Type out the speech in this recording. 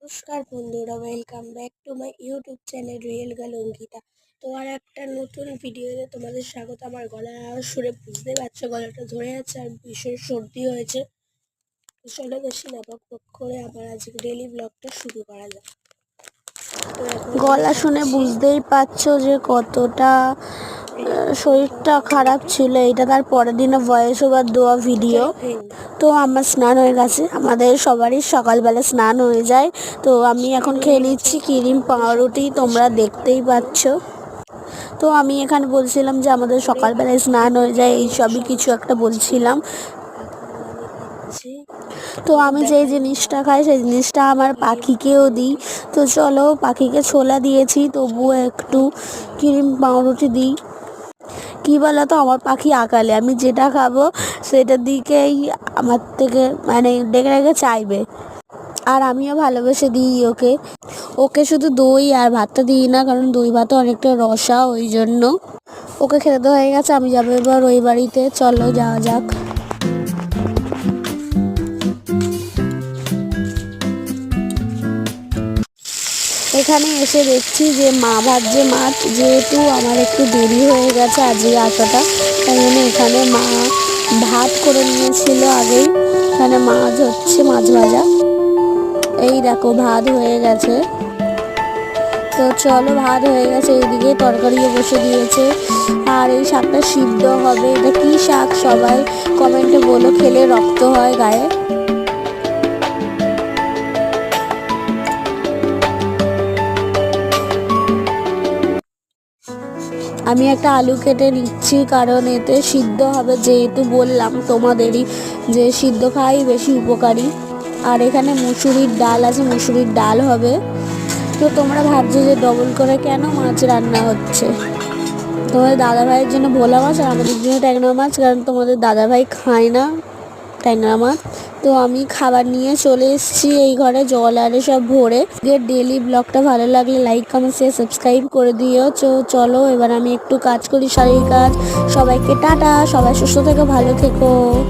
নমস্কার বন্ধুরা, welcome back to my YouTube channel real girl Ankita. তো আর একটা নতুন ভিডিওতে তোমাদের স্বাগত। আমার গলা শুনে বুঝতে পারছো গলাটা ধরে আছে আর ভীষণ সর্দি হয়েছে। তো চলো বেশি না বক করে আমার আজকে ডেইলি ব্লগটা শুরু করা যাক। গলা শুনে বুঝতেই পারছো যে কতটা শরীরটা খারাপ ছিল। এটা তার পরের দিনে ভয়েস ওভার দেওয়া ভিডিও। তো আমার স্নান হয়ে গেছে, আমাদের সবারই সকালবেলা স্নান হয়ে যায়। তো আমি এখন খেয়ে নিচ্ছি ক্রিম পাউরুটি, তোমরা দেখতেই পাচ্ছ। তো আমি এখানে বলছিলাম যে আমাদের সকালবেলায় স্নান হয়ে যায়, এই সবই কিছু একটা বলছিলাম। তো আমি যেই জিনিসটা খাই সেই জিনিসটা আমার পাখিকেও দিই। তো চলো, পাখিকে ছোলা দিয়েছি, তবুও একটু ক্রিম পাউরুটি দিই। কী বলো তো, আমার পাখি আকালে, আমি যেটা খাবো সেটার দিকেই আমার থেকে ডেকে ডেকে চাইবে। আর আমিও ভালোবেসে দিই ওকে। ওকে শুধু দই আর ভাতটা দিই না, কারণ দই ভাতও অনেকটা রসা, ওই জন্য। ওকে খেতে তো হয়ে গেছে, আমি যাবো এবার ওই বাড়িতে। চলো যাওয়া যাক। এখানে এসে দেখছি যে মা ভাজছে মাছ, যেহেতু আমার একটু দেরি হয়ে গেছে আজকে আসাটা, তাই জন্য এখানে মা ভাত করে নিয়েছিল আগেই। এখানে মাছ হচ্ছে, মাছ ভাজা। এই দেখো ভাত হয়ে গেছে। তো চলো, ভাত হয়ে গেছে, এইদিকে তরকারিও বসে দিয়েছে। আর এই শাকটা সিদ্ধ হবে। এটা কি শাক সবাই কমেন্টে বলো, খেলে রক্ত হয় গায়ে। আমি একটা আলু কেটে নিচ্ছি, কারণ এতে সিদ্ধ হবে, যেহেতু বললাম তোমাদেরই যে সিদ্ধ খাওয়াই বেশি উপকারী। আর এখানে মুসুরির ডাল আছে, মুসুরির ডাল হবে। তো তোমরা ভাবছো যে ডবল করে কেন মাছ রান্না হচ্ছে। তোমাদের দাদাভাইয়ের জন্য ভোলা মাছ আর আমাদের জন্য ট্যাংরা মাছ, কারণ তোমাদের দাদাভাই খায় না ট্যাংরা মাছ। তো আমি খাবার নিয়ে চলে এসেছি এই ঘরে, জল আরে সব ভরে। ডেলি ব্লগটা ভালো লাগলে লাইক কমেন্ট শেয়ার সাবস্ক্রাইব করে দিও। চলো এবার আমি একটু কাজ করি, শারীরিক কাজ। সবাইকে টাটা, সবাই সুস্থ থেকো, ভালো থেকো।